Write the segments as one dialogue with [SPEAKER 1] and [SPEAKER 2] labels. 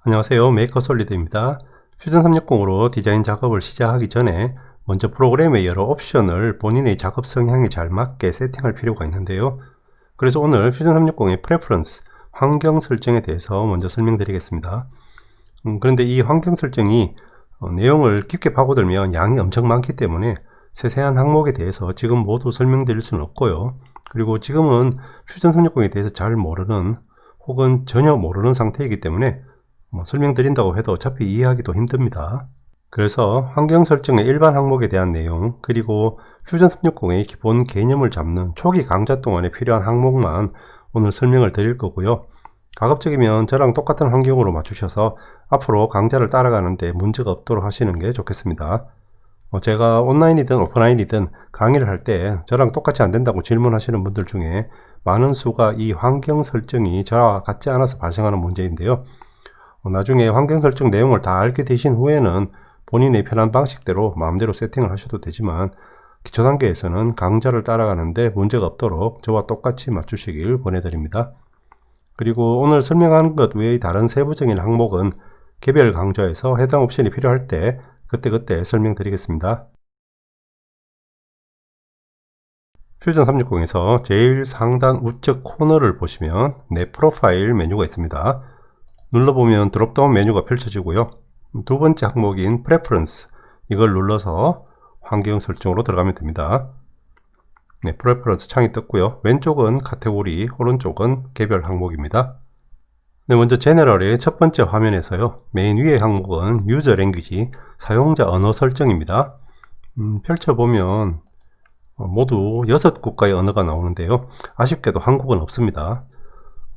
[SPEAKER 1] 안녕하세요. 메이커 솔리드입니다. 퓨전 360으로 디자인 작업을 시작하기 전에 먼저 프로그램의 여러 옵션을 본인의 작업 성향에 잘 맞게 세팅할 필요가 있는데요. 그래서 오늘 퓨전 360의 프레퍼런스, 환경 설정에 대해서 먼저 설명드리겠습니다. 그런데 이 환경 설정이 내용을 깊게 파고들면 양이 엄청 많기 때문에 세세한 항목에 대해서 지금 모두 설명드릴 수는 없고요. 그리고 지금은 퓨전 360에 대해서 잘 모르는 혹은 전혀 모르는 상태이기 때문에 설명드린다고 해도 어차피 이해하기도 힘듭니다. 그래서 환경 설정의 일반 항목에 대한 내용, 그리고 퓨전 360의 기본 개념을 잡는 초기 강좌 동안에 필요한 항목만 오늘 설명을 드릴 거고요. 가급적이면 저랑 똑같은 환경으로 맞추셔서 앞으로 강좌를 따라가는데 문제가 없도록 하시는 게 좋겠습니다. 제가 온라인이든 오프라인이든 강의를 할 때 저랑 똑같이 안 된다고 질문하시는 분들 중에 많은 수가 이 환경 설정이 저와 같지 않아서 발생하는 문제인데요. 나중에 환경 설정 내용을 다 알게 되신 후에는 본인의 편한 방식대로 마음대로 세팅을 하셔도 되지만 기초 단계에서는 강좌를 따라가는데 문제가 없도록 저와 똑같이 맞추시길 권해드립니다. 그리고 오늘 설명하는 것 외의 다른 세부적인 항목은 개별 강좌에서 해당 옵션이 필요할 때 그때그때 설명드리겠습니다. 퓨전 360에서 제일 상단 우측 코너를 보시면 내 프로파일 메뉴가 있습니다. 눌러보면 드롭다운 메뉴가 펼쳐지고요. 두 번째 항목인 Preference, 이걸 눌러서 환경 설정으로 들어가면 됩니다. 네, Preference 창이 떴고요. 왼쪽은 카테고리, 오른쪽은 개별 항목입니다. 네, 먼저 제너럴의 첫 번째 화면에서요. 맨 위의 항목은 User Language, 사용자 언어 설정입니다. 펼쳐보면 모두 6국가의 언어가 나오는데요. 아쉽게도 한국은 없습니다.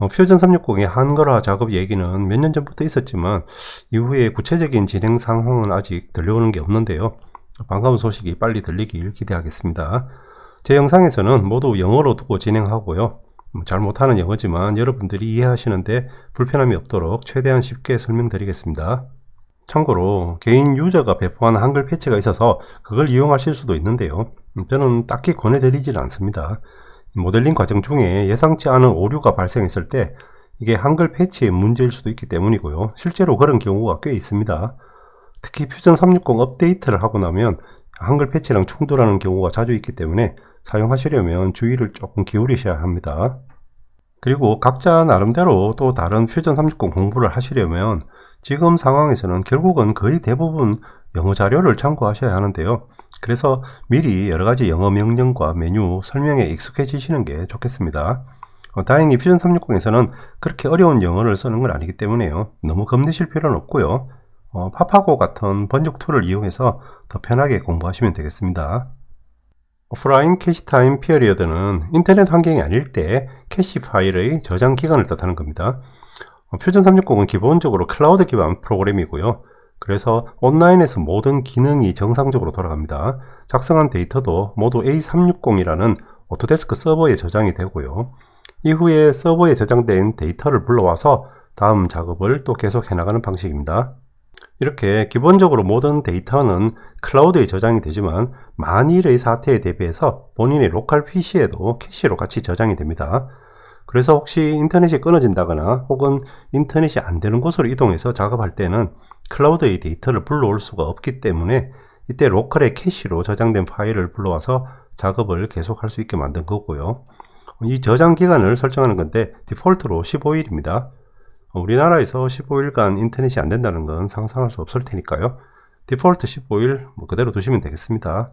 [SPEAKER 1] 퓨전 360의 한글화 작업 얘기는 몇 년 전부터 있었지만 이후에 구체적인 진행 상황은 아직 들려오는 게 없는데요. 반가운 소식이 빨리 들리길 기대하겠습니다. 제 영상에서는 모두 영어로 두고 진행하고요. 잘 못하는 영어지만 여러분들이 이해하시는데 불편함이 없도록 최대한 쉽게 설명드리겠습니다. 참고로 개인 유저가 배포한 한글 패치가 있어서 그걸 이용하실 수도 있는데요. 저는 딱히 권해드리질 않습니다. 모델링 과정 중에 예상치 않은 오류가 발생했을 때 이게 한글 패치의 문제일 수도 있기 때문이고요. 실제로 그런 경우가 꽤 있습니다. 특히 퓨전 360 업데이트를 하고 나면 한글 패치랑 충돌하는 경우가 자주 있기 때문에 사용하시려면 주의를 조금 기울이셔야 합니다. 그리고 각자 나름대로 또 다른 퓨전 360 공부를 하시려면 지금 상황에서는 결국은 거의 대부분 영어 자료를 참고하셔야 하는데요. 그래서 미리 여러가지 영어 명령과 메뉴 설명에 익숙해지시는 게 좋겠습니다. 다행히 퓨전 360에서는 그렇게 어려운 영어를 쓰는 건 아니기 때문에요. 너무 겁내실 필요는 없고요. 파파고 같은 번역 툴을 이용해서 더 편하게 공부하시면 되겠습니다. 오프라인 캐시 타임 피어리어드는 인터넷 환경이 아닐 때 캐시 파일의 저장 기간을 뜻하는 겁니다. 퓨전 360은 기본적으로 클라우드 기반 프로그램이고요. 그래서 온라인에서 모든 기능이 정상적으로 돌아갑니다. 작성한 데이터도 모두 A360이라는 오토데스크 서버에 저장이 되고요. 이후에 서버에 저장된 데이터를 불러와서 다음 작업을 또 계속 해나가는 방식입니다. 이렇게 기본적으로 모든 데이터는 클라우드에 저장이 되지만 만일의 사태에 대비해서 본인의 로컬 PC에도 캐시로 같이 저장이 됩니다. 그래서 혹시 인터넷이 끊어진다거나 혹은 인터넷이 안 되는 곳으로 이동해서 작업할 때는 클라우드의 데이터를 불러올 수가 없기 때문에 이때 로컬의 캐시로 저장된 파일을 불러와서 작업을 계속할 수 있게 만든 거고요. 이 저장 기간을 설정하는 건데 디폴트로 15일입니다. 우리나라에서 15일간 인터넷이 안 된다는 건 상상할 수 없을 테니까요. 디폴트 15일 그대로 두시면 되겠습니다.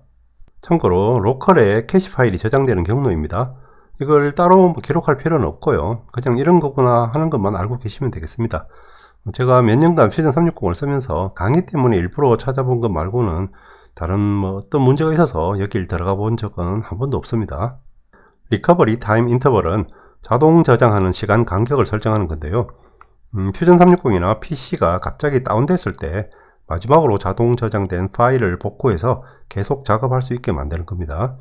[SPEAKER 1] 참고로 로컬에 캐시 파일이 저장되는 경로입니다. 이걸 따로 기록할 필요는 없고요. 그냥 이런 거구나 하는 것만 알고 계시면 되겠습니다. 제가 몇 년간 퓨전 360을 쓰면서 강의 때문에 일부러 찾아본 것 말고는 다른 어떤 문제가 있어서 여길 들어가 본 적은 한 번도 없습니다. 리커버리 타임 인터벌은 자동 저장하는 시간 간격을 설정하는 건데요. 퓨전 360이나 PC가 갑자기 다운됐을 때 마지막으로 자동 저장된 파일을 복구해서 계속 작업할 수 있게 만드는 겁니다.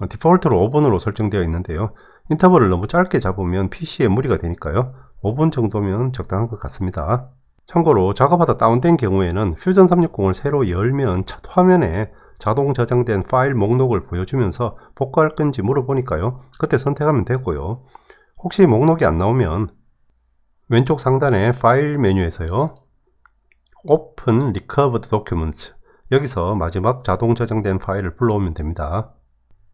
[SPEAKER 1] 디폴트로 5분으로 설정되어 있는데요. 인터벌을 너무 짧게 잡으면 PC에 무리가 되니까요. 5분 정도면 적당한 것 같습니다. 참고로 작업하다 다운된 경우에는 퓨전 360을 새로 열면 첫 화면에 자동 저장된 파일 목록을 보여주면서 복구할 건지 물어보니까요. 그때 선택하면 되고요. 혹시 목록이 안 나오면 왼쪽 상단의 파일 메뉴에서요, Open Recovered Documents, 여기서 마지막 자동 저장된 파일을 불러오면 됩니다.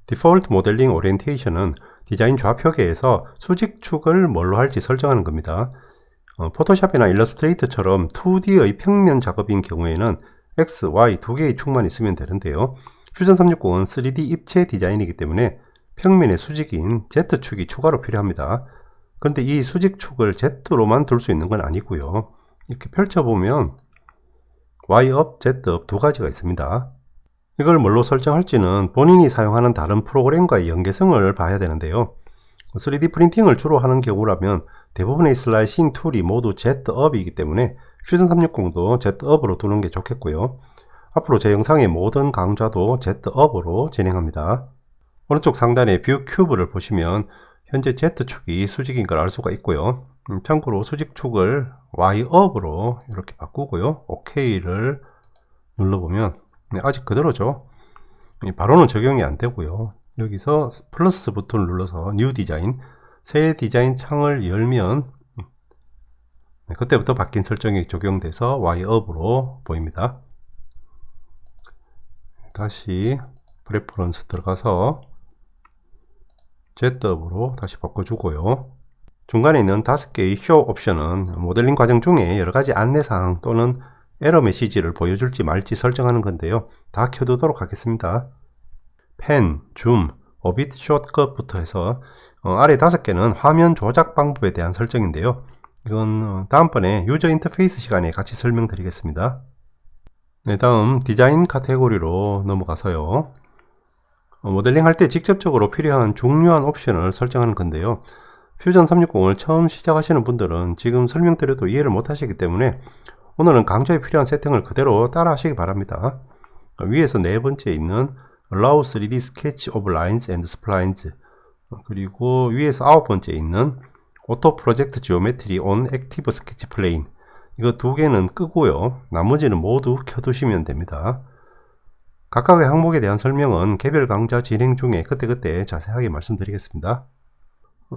[SPEAKER 1] 디폴트 모델링 오리엔테이션은 디자인 좌표계에서 수직축을 뭘로 할지 설정하는 겁니다. 포토샵이나 일러스트레이터처럼 2D의 평면 작업인 경우에는 X, Y 두 개의 축만 있으면 되는데요. 퓨전 360은 3D 입체 디자인이기 때문에 평면의 수직인 Z축이 추가로 필요합니다. 그런데 이 수직축을 Z로만 둘 수 있는 건 아니고요. 이렇게 펼쳐보면 Y업, Z업 두 가지가 있습니다. 이걸 뭘로 설정할지는 본인이 사용하는 다른 프로그램과의 연계성을 봐야 되는데요. 3D 프린팅을 주로 하는 경우라면 대부분의 슬라이싱 툴이 모두 Z업이기 때문에 퓨전 360도 Z업으로 두는 게 좋겠고요. 앞으로 제 영상의 모든 강좌도 Z업으로 진행합니다. 오른쪽 상단의 뷰 큐브를 보시면 현재 Z축이 수직인 걸 알 수가 있고요. 참고로 수직축을 Y업으로 이렇게 바꾸고요. OK를 눌러보면 아직 그대로죠. 바로는 적용이 안 되고요. 여기서 플러스 버튼을 눌러서 뉴 디자인, 새 디자인 창을 열면 그때부터 바뀐 설정이 적용돼서 Y업으로 보입니다. 다시 프레퍼런스 들어가서 Z업으로 다시 바꿔주고요. 중간에 있는 5개의 쇼 옵션은 모델링 과정 중에 여러가지 안내사항 또는 에러 메시지를 보여줄지 말지 설정하는 건데요. 다 켜두도록 하겠습니다. 펜, 줌, 오빗 숏컷부터 해서 아래 5개는 화면 조작 방법에 대한 설정인데요. 이건 다음번에 유저 인터페이스 시간에 같이 설명드리겠습니다. 네, 다음 디자인 카테고리로 넘어가서요. 모델링 할 때 직접적으로 필요한 중요한 옵션을 설정하는 건데요. 퓨전 360을 처음 시작하시는 분들은 지금 설명드려도 이해를 못 하시기 때문에 오늘은 강좌에 필요한 세팅을 그대로 따라 하시기 바랍니다. 위에서 네 번째 있는 Allow 3D Sketch of Lines and Splines, 그리고 위에서 9번째 있는 Auto Project Geometry on Active Sketch Plane, 이거 두 개는 끄고요. 나머지는 모두 켜두시면 됩니다. 각각의 항목에 대한 설명은 개별 강좌 진행 중에 그때그때 자세하게 말씀드리겠습니다.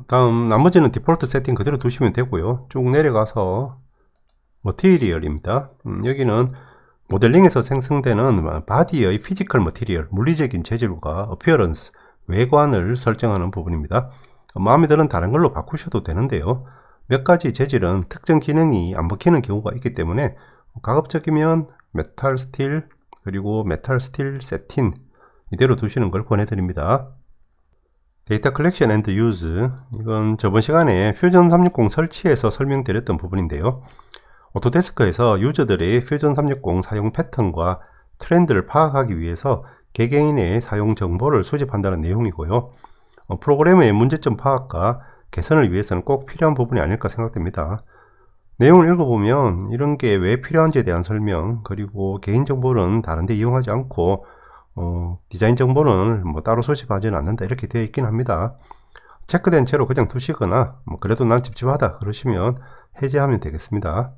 [SPEAKER 1] 다음 나머지는 디폴트 세팅 그대로 두시면 되고요. 쭉 내려가서 머티리얼입니다. 여기는 모델링에서 생성되는 바디의 피지컬 머티리얼, 물리적인 재질과 어피어런스, 외관을 설정하는 부분입니다. 마음에 드는 다른 걸로 바꾸셔도 되는데요. 몇 가지 재질은 특정 기능이 안 먹히는 경우가 있기 때문에 가급적이면 메탈 스틸, 그리고 메탈 스틸 세틴 이대로 두시는 걸 권해드립니다. 데이터 컬렉션 앤드 유즈, 이건 저번 시간에 퓨전 360 설치에서 설명드렸던 부분인데요. 오토데스크에서 유저들의 퓨전 360 사용 패턴과 트렌드를 파악하기 위해서 개개인의 사용 정보를 수집한다는 내용이고요. 프로그램의 문제점 파악과 개선을 위해서는 꼭 필요한 부분이 아닐까 생각됩니다. 내용을 읽어보면 이런 게 왜 필요한지에 대한 설명, 그리고 개인정보는 다른데 이용하지 않고 디자인 정보는 따로 수집하지는 않는다 이렇게 되어 있긴 합니다. 체크된 채로 그냥 두시거나 그래도 난 찝찝하다 그러시면 해제하면 되겠습니다.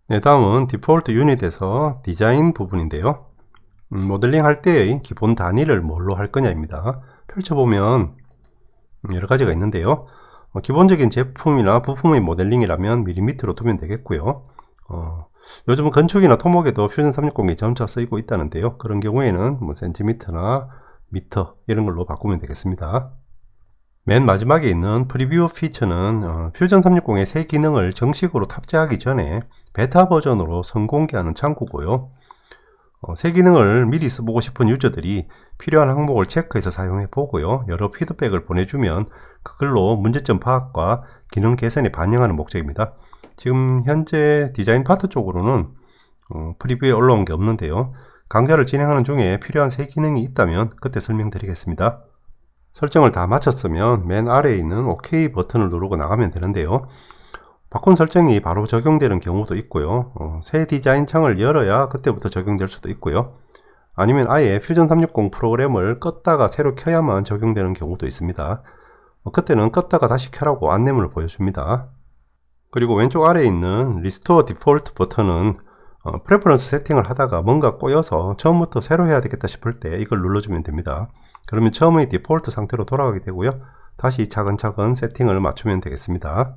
[SPEAKER 1] 네, 다음은 디폴트 유닛에서 디자인 부분인데요. 모델링 할 때의 기본 단위를 뭘로 할 거냐입니다. 펼쳐보면 여러 가지가 있는데요. 기본적인 제품이나 부품의 모델링이라면 밀리미터로 두면 되겠고요. 요즘은 건축이나 토목에도 퓨전 360이 점차 쓰이고 있다는데요. 그런 경우에는 센티미터나 미터 이런 걸로 바꾸면 되겠습니다. 맨 마지막에 있는 프리뷰 피처는 퓨전 360의 새 기능을 정식으로 탑재하기 전에 베타 버전으로 선공개하는 창구고요. 새 기능을 미리 써보고 싶은 유저들이 필요한 항목을 체크해서 사용해 보고요. 여러 피드백을 보내주면 그걸로 문제점 파악과 기능 개선에 반영하는 목적입니다. 지금 현재 디자인 파트 쪽으로는 프리뷰에 올라온 게 없는데요. 강좌를 진행하는 중에 필요한 새 기능이 있다면 그때 설명드리겠습니다. 설정을 다 마쳤으면 맨 아래에 있는 OK 버튼을 누르고 나가면 되는데요. 바꾼 설정이 바로 적용되는 경우도 있고요. 새 디자인 창을 열어야 그때부터 적용될 수도 있고요. 아니면 아예 퓨전 360 프로그램을 껐다가 새로 켜야만 적용되는 경우도 있습니다. 그때는 껐다가 다시 켜라고 안내문을 보여줍니다. 그리고 왼쪽 아래에 있는 리스토어 디폴트 버튼은 프레퍼런스 세팅을 하다가 뭔가 꼬여서 처음부터 새로 해야 되겠다 싶을 때 이걸 눌러주면 됩니다. 그러면 처음의 디폴트 상태로 돌아가게 되고요. 다시 차근차근 세팅을 맞추면 되겠습니다.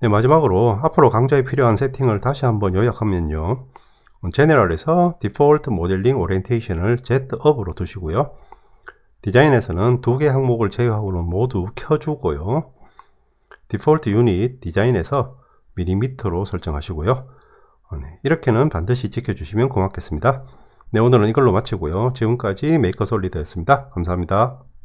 [SPEAKER 1] 네, 마지막으로 앞으로 강좌에 필요한 세팅을 다시 한번 요약하면요. 제너럴에서 디폴트 모델링 오리엔테이션을 Z업으로 두시고요. 디자인에서는 두 개 항목을 제외하고는 모두 켜주고요. 디폴트 유닛 디자인에서 밀리미터로 설정하시고요. 네, 이렇게는 반드시 지켜주시면 고맙겠습니다. 네, 오늘은 이걸로 마치고요. 지금까지 메이커 솔리드였습니다. 감사합니다.